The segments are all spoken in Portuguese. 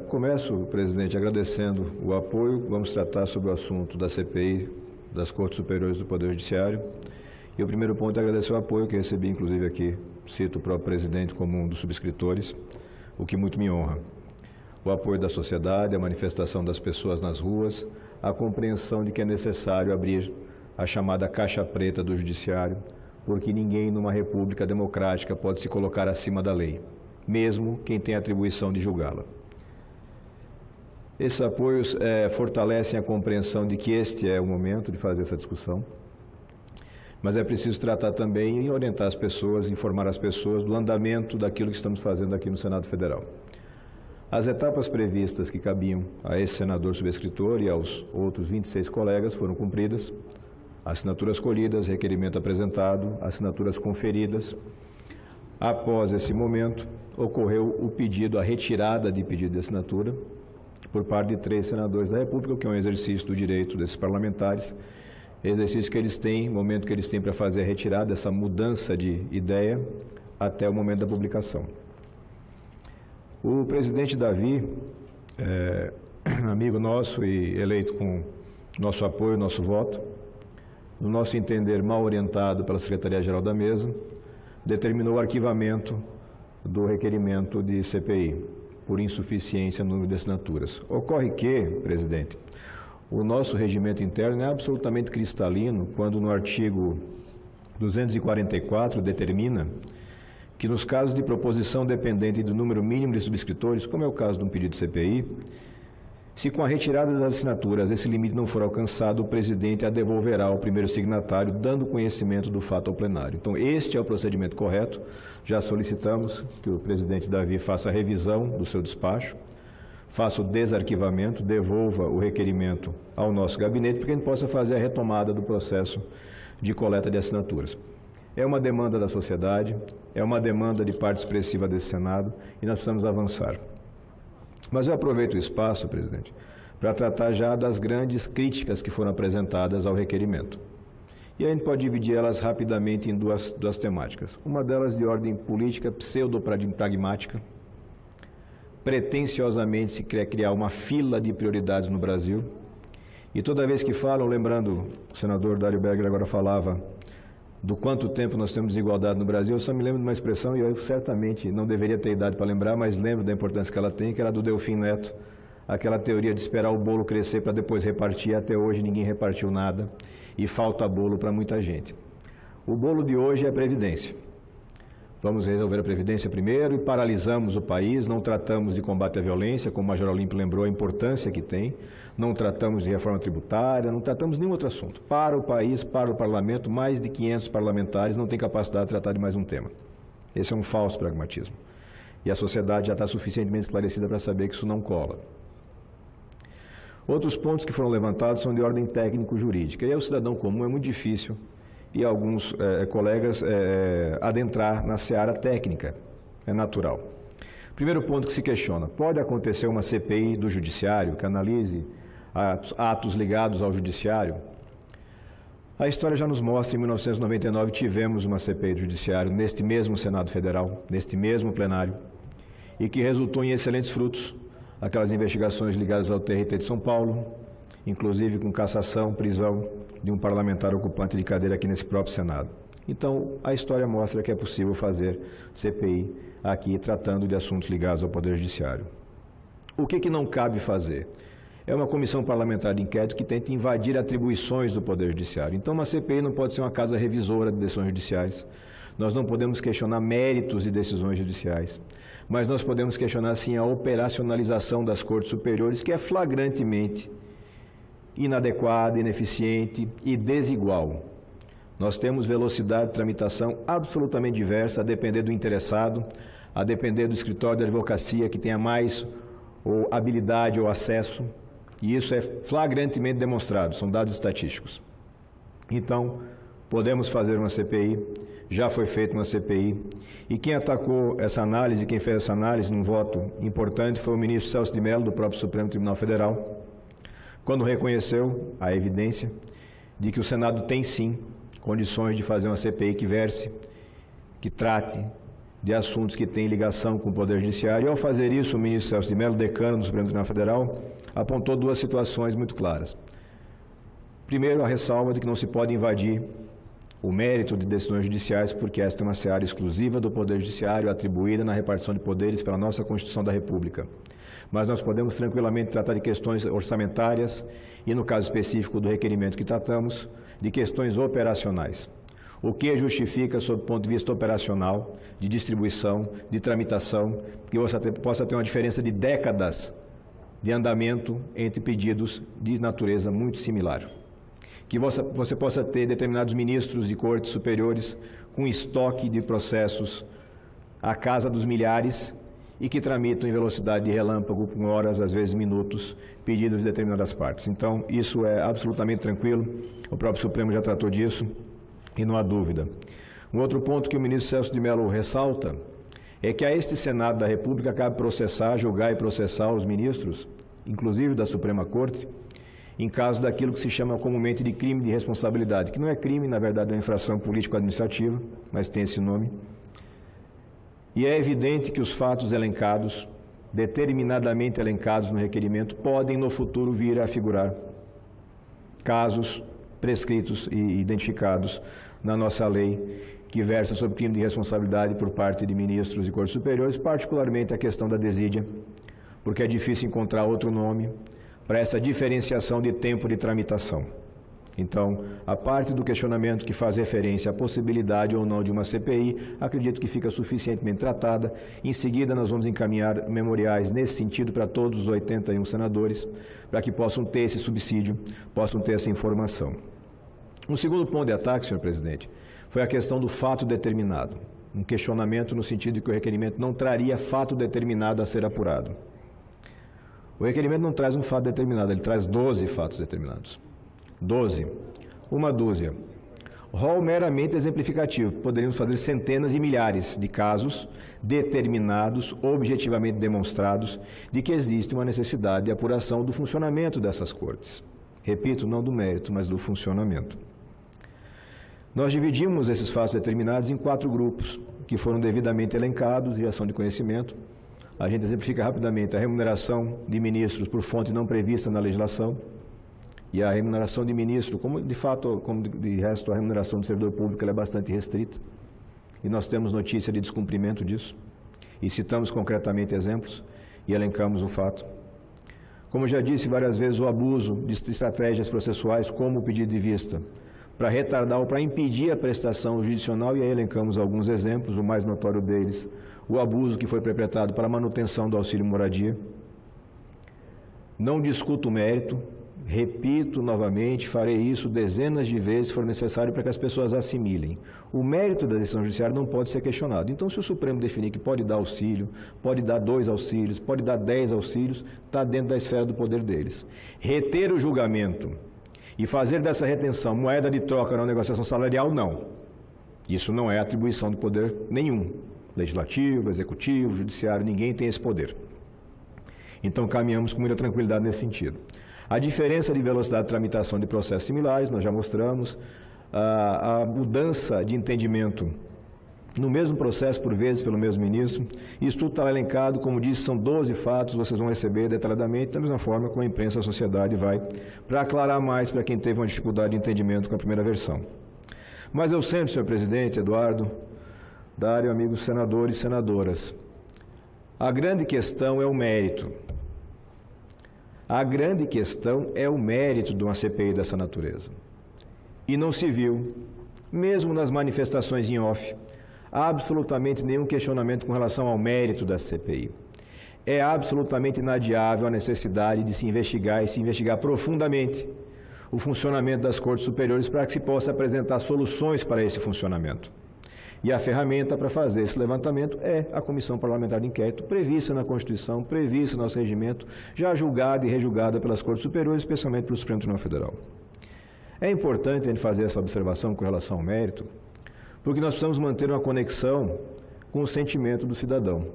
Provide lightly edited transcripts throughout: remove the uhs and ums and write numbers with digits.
Começo, presidente, agradecendo o apoio. Vamos tratar sobre o assunto da CPI, das Cortes Superiores do Poder Judiciário. E o primeiro ponto é agradecer o apoio que recebi, inclusive aqui, cito o próprio presidente como um dos subscritores, o que muito me honra. O apoio da sociedade, a manifestação das pessoas nas ruas, a compreensão de que é necessário abrir a chamada caixa preta do judiciário, porque ninguém numa república democrática pode se colocar acima da lei, mesmo quem tem a atribuição de julgá-la. Esses apoios fortalecem a compreensão de que este é o momento de fazer essa discussão, mas é preciso tratar também e orientar as pessoas, informar as pessoas do andamento daquilo que estamos fazendo aqui no Senado Federal. As etapas previstas que cabiam a esse senador subscritor e aos outros 26 colegas foram cumpridas, assinaturas colhidas, requerimento apresentado, assinaturas conferidas. Após esse momento, ocorreu o pedido, a retirada de pedido de assinatura, por parte de 3 senadores da República, o que é um exercício do direito desses parlamentares, exercício que eles têm, momento que eles têm para fazer a retirada, essa mudança de ideia, até o momento da publicação. O presidente Davi, amigo nosso e eleito com nosso apoio, nosso voto, no nosso entender mal orientado pela Secretaria-Geral da Mesa, determinou o arquivamento do requerimento de CPI, por insuficiência no número de assinaturas. Ocorre que, presidente, o nosso regimento interno é absolutamente cristalino quando no artigo 244 determina que nos casos de proposição dependente do número mínimo de subscritores, como é o caso de um pedido de CPI, se com a retirada das assinaturas esse limite não for alcançado, o presidente a devolverá ao primeiro signatário, dando conhecimento do fato ao plenário. Então, este é o procedimento correto. Já solicitamos que o presidente Davi faça a revisão do seu despacho, faça o desarquivamento, devolva o requerimento ao nosso gabinete, para que a gente possa fazer a retomada do processo de coleta de assinaturas. É uma demanda da sociedade, é uma demanda de parte expressiva desse Senado e nós precisamos avançar. Mas eu aproveito o espaço, presidente, para tratar já das grandes críticas que foram apresentadas ao requerimento. E a gente pode dividir elas rapidamente em duas temáticas. Uma delas de ordem política, pseudo-pragmática. Pretensiosamente se quer criar uma fila de prioridades no Brasil. E toda vez que falam, lembrando, o senador Dário Berger agora falava do quanto tempo nós temos desigualdade no Brasil, eu só me lembro de uma expressão, e eu certamente não deveria ter idade para lembrar, mas lembro da importância que ela tem, que era do Delfim Neto, aquela teoria de esperar o bolo crescer para depois repartir. Até hoje ninguém repartiu nada e falta bolo para muita gente. O bolo de hoje é a Previdência. Vamos resolver a Previdência primeiro e paralisamos o país, não tratamos de combate à violência, como o Major Olímpio lembrou a importância que tem, não tratamos de reforma tributária, não tratamos de nenhum outro assunto. Para o país, para o parlamento, mais de 500 parlamentares não têm capacidade de tratar de mais um tema. Esse é um falso pragmatismo. E a sociedade já está suficientemente esclarecida para saber que isso não cola. Outros pontos que foram levantados são de ordem técnico-jurídica. E aí o cidadão comum é muito difícil e alguns colegas adentrar na seara técnica, é natural. Primeiro ponto que se questiona, pode acontecer uma CPI do Judiciário que analise atos ligados ao Judiciário? A história já nos mostra, em 1999 tivemos uma CPI do Judiciário neste mesmo Senado Federal, neste mesmo plenário, e que resultou em excelentes frutos, aquelas investigações ligadas ao TRT de São Paulo, inclusive com cassação, prisão de um parlamentar ocupante de cadeira aqui nesse próprio Senado. Então, a história mostra que é possível fazer CPI aqui, tratando de assuntos ligados ao Poder Judiciário. O que não cabe fazer? É uma comissão parlamentar de inquérito que tenta invadir atribuições do Poder Judiciário. Então, uma CPI não pode ser uma casa revisora de decisões judiciais. Nós não podemos questionar méritos de decisões judiciais, mas nós podemos questionar, sim, a operacionalização das Cortes Superiores, que é flagrantemente inadequada, ineficiente e desigual. Nós temos velocidade de tramitação absolutamente diversa, a depender do interessado, a depender do escritório de advocacia que tenha mais ou habilidade ou acesso, e isso é flagrantemente demonstrado, são dados estatísticos. Então, podemos fazer uma CPI, já foi feita uma CPI, e quem atacou essa análise, quem fez essa análise num voto importante foi o ministro Celso de Mello, do próprio Supremo Tribunal Federal, quando reconheceu a evidência de que o Senado tem sim condições de fazer uma CPI que verse, que trate de assuntos que têm ligação com o Poder Judiciário. E, ao fazer isso, o ministro Celso de Mello, decano do Supremo Tribunal Federal, apontou duas situações muito claras. Primeiro, a ressalva de que não se pode invadir o mérito de decisões judiciais, porque esta é uma seara exclusiva do Poder Judiciário, atribuída na repartição de poderes pela nossa Constituição da República. Mas nós podemos tranquilamente tratar de questões orçamentárias e, no caso específico do requerimento que tratamos, de questões operacionais. O que justifica, sob o ponto de vista operacional, de distribuição, de tramitação, que você possa ter uma diferença de décadas de andamento entre pedidos de natureza muito similar. Que você possa ter determinados ministros de cortes superiores com estoque de processos à casa dos milhares e que tramitam em velocidade de relâmpago, com horas, às vezes minutos, pedidos de determinadas partes. Então, isso é absolutamente tranquilo, o próprio Supremo já tratou disso e não há dúvida. Um outro ponto que o ministro Celso de Mello ressalta é que a este Senado da República cabe processar, julgar e processar os ministros, inclusive da Suprema Corte, em caso daquilo que se chama comumente de crime de responsabilidade, que não é crime, na verdade é uma infração político-administrativa, mas tem esse nome. E é evidente que os fatos elencados, determinadamente elencados no requerimento, podem no futuro vir a figurar casos prescritos e identificados na nossa lei, que versa sobre crime de responsabilidade por parte de ministros de cortes superiores, particularmente a questão da desídia, porque é difícil encontrar outro nome para essa diferenciação de tempo de tramitação. Então, a parte do questionamento que faz referência à possibilidade ou não de uma CPI, acredito que fica suficientemente tratada. Em seguida, nós vamos encaminhar memoriais nesse sentido para todos os 81 senadores, para que possam ter esse subsídio, possam ter essa informação. Um segundo ponto de ataque, senhor presidente, foi a questão do fato determinado. Um questionamento no sentido de que o requerimento não traria fato determinado a ser apurado. O requerimento não traz um fato determinado, ele traz 12 fatos determinados. 12, uma dúzia. Rol meramente exemplificativo. Poderíamos fazer centenas e milhares de casos determinados, objetivamente demonstrados, de que existe uma necessidade de apuração do funcionamento dessas cortes. Repito, não do mérito, mas do funcionamento. Nós dividimos esses fatos determinados em 4 grupos, que foram devidamente elencados e ação de conhecimento. A gente exemplifica rapidamente a remuneração de ministros por fonte não prevista na legislação e a remuneração de ministro, como de fato, como de resto, a remuneração do servidor público ela é bastante restrita e nós temos notícia de descumprimento disso e citamos concretamente exemplos e elencamos o fato. Como já disse várias vezes, o abuso de estratégias processuais como o pedido de vista para retardar ou para impedir a prestação jurisdicional, e aí elencamos alguns exemplos, o mais notório deles, o abuso que foi perpetrado para a manutenção do auxílio moradia. Não discuto o mérito, repito novamente, farei isso dezenas de vezes se for necessário para que as pessoas assimilem. O mérito da decisão judiciária não pode ser questionado. Então, se o Supremo definir que pode dar auxílio, pode dar 2 auxílios, pode dar 10 auxílios, está dentro da esfera do poder deles. Reter o julgamento e fazer dessa retenção moeda de troca na negociação salarial, não. Isso não é atribuição de poder nenhum. Legislativo, executivo, judiciário, ninguém tem esse poder. Então, caminhamos com muita tranquilidade nesse sentido. A diferença de velocidade de tramitação de processos similares, nós já mostramos. A mudança de entendimento no mesmo processo, por vezes, pelo mesmo ministro. Isso tudo está elencado, como disse, são 12 fatos, vocês vão receber detalhadamente, da mesma forma como a imprensa, a sociedade vai, para aclarar mais para quem teve uma dificuldade de entendimento com a primeira versão. Mas eu sempre, senhor presidente, Eduardo, Dário, amigos senadores e senadoras, a grande questão é o mérito. A grande questão é o mérito de uma CPI dessa natureza. E não se viu, mesmo nas manifestações em off, absolutamente nenhum questionamento com relação ao mérito da CPI. É absolutamente inadiável a necessidade de se investigar e se investigar profundamente o funcionamento das cortes superiores para que se possa apresentar soluções para esse funcionamento. E a ferramenta para fazer esse levantamento é a Comissão Parlamentar de Inquérito, prevista na Constituição, prevista no nosso regimento, já julgada e rejulgada pelas Cortes Superiores, especialmente pelo Supremo Tribunal Federal. É importante a gente fazer essa observação com relação ao mérito, porque nós precisamos manter uma conexão com o sentimento do cidadão.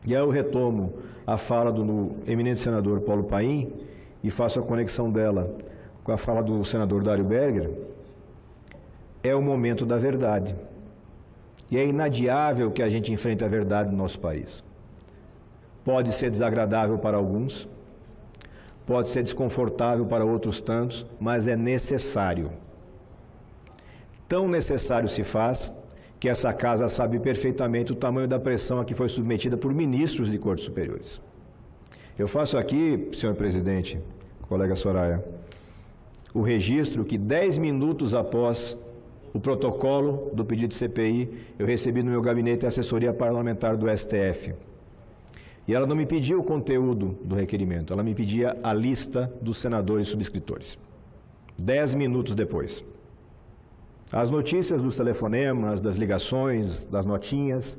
E aí eu retomo a fala do eminente senador Paulo Paim e faço a conexão dela com a fala do senador Dário Berger. É o momento da verdade. E é inadiável que a gente enfrente a verdade no nosso país. Pode ser desagradável para alguns, pode ser desconfortável para outros tantos, mas é necessário. Tão necessário se faz que essa casa sabe perfeitamente o tamanho da pressão a que foi submetida por ministros de cortes superiores. Eu faço aqui, senhor presidente, colega Soraya, o registro que 10 minutos após o protocolo do pedido de CPI, eu recebi no meu gabinete a assessoria parlamentar do STF. E ela não me pediu o conteúdo do requerimento, ela me pedia a lista dos senadores subscritores. 10 minutos depois. As notícias dos telefonemas, das ligações, das notinhas,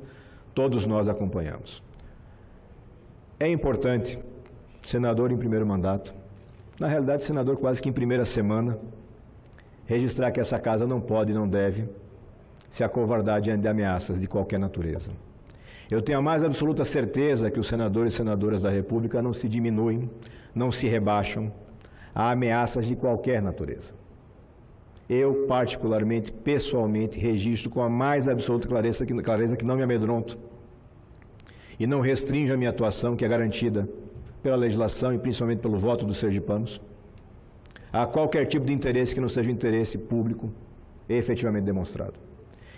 todos nós acompanhamos. É importante, senador em primeiro mandato, na realidade senador quase que em primeira semana, registrar que essa casa não pode e não deve se acovardar diante de ameaças de qualquer natureza. Eu tenho a mais absoluta certeza que os senadores e senadoras da República não se diminuem, não se rebaixam a ameaças de qualquer natureza. Eu, particularmente, pessoalmente, registro com a mais absoluta clareza que não me amedronto e não restringe a minha atuação, que é garantida pela legislação e principalmente pelo voto dos sergipanos, a qualquer tipo de interesse que não seja um interesse público efetivamente demonstrado.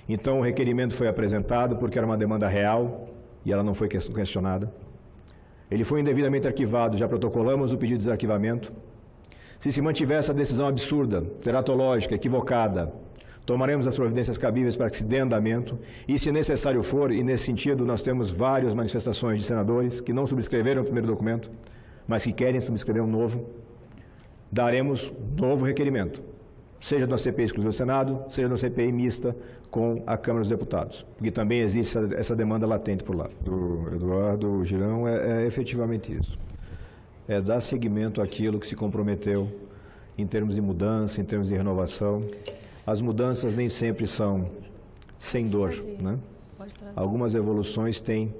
Então, o requerimento foi apresentado porque era uma demanda real e ela não foi questionada. Ele foi indevidamente arquivado, já protocolamos o pedido de desarquivamento. Se se mantiver essa decisão absurda, teratológica, equivocada, tomaremos as providências cabíveis para que se dê andamento e, se necessário for, e nesse sentido nós temos várias manifestações de senadores que não subscreveram o primeiro documento, mas que querem subscrever um novo, daremos novo requerimento, seja na CPI exclusiva do Senado, seja na CPI mista com a Câmara dos Deputados, porque também existe essa demanda latente por lá. Do Eduardo Girão é efetivamente isso. É dar seguimento àquilo que se comprometeu em termos de mudança, em termos de renovação. As mudanças nem sempre são sem dor, né? Algumas evoluções têm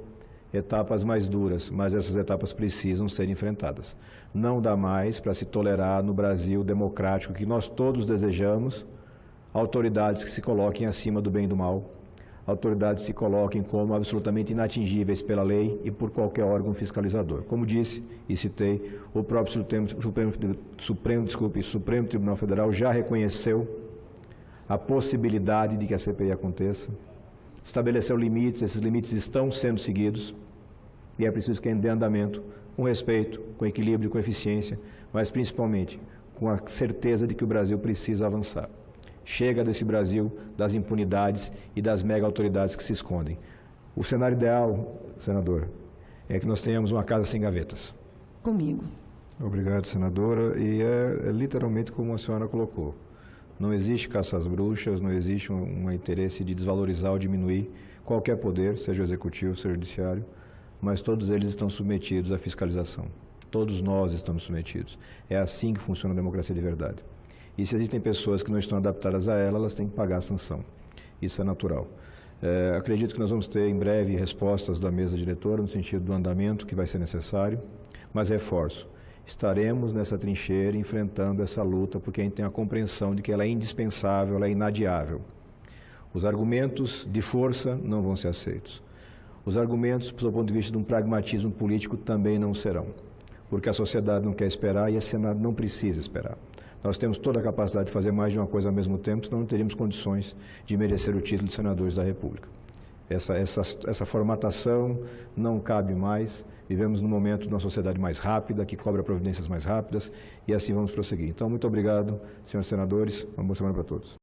etapas mais duras, mas essas etapas precisam ser enfrentadas. Não dá mais para se tolerar no Brasil democrático, que nós todos desejamos, autoridades que se coloquem acima do bem e do mal, autoridades que se coloquem como absolutamente inatingíveis pela lei e por qualquer órgão fiscalizador. Como disse e citei, o próprio Supremo Tribunal Federal já reconheceu a possibilidade de que a CPI aconteça, estabeleceu limites, esses limites estão sendo seguidos e é preciso que dê andamento com respeito, com equilíbrio, com eficiência, mas principalmente com a certeza de que o Brasil precisa avançar. Chega desse Brasil das impunidades e das mega autoridades que se escondem. O cenário ideal, senador, é que nós tenhamos uma casa sem gavetas. Comigo. Obrigado, senadora. E é literalmente como a senhora colocou. Não existe caça às bruxas, não existe um interesse de desvalorizar ou diminuir qualquer poder, seja o executivo, seja o judiciário, mas todos eles estão submetidos à fiscalização. Todos nós estamos submetidos. É assim que funciona a democracia de verdade. E se existem pessoas que não estão adaptadas a ela, elas têm que pagar a sanção. Isso é natural. Acredito que nós vamos ter em breve respostas da mesa diretora no sentido do andamento que vai ser necessário, mas reforço. Estaremos nessa trincheira enfrentando essa luta porque a gente tem a compreensão de que ela é indispensável, ela é inadiável. Os argumentos de força não vão ser aceitos. Os argumentos, do ponto de vista de um pragmatismo político, também não serão, porque a sociedade não quer esperar e a Senado não precisa esperar. Nós temos toda a capacidade de fazer mais de uma coisa ao mesmo tempo, senão não teríamos condições de merecer o título de senadores da República. Essa formatação não cabe mais. Vivemos num momento de uma sociedade mais rápida, que cobra providências mais rápidas, e assim vamos prosseguir. Então, muito obrigado, senhores senadores. Uma boa semana para todos.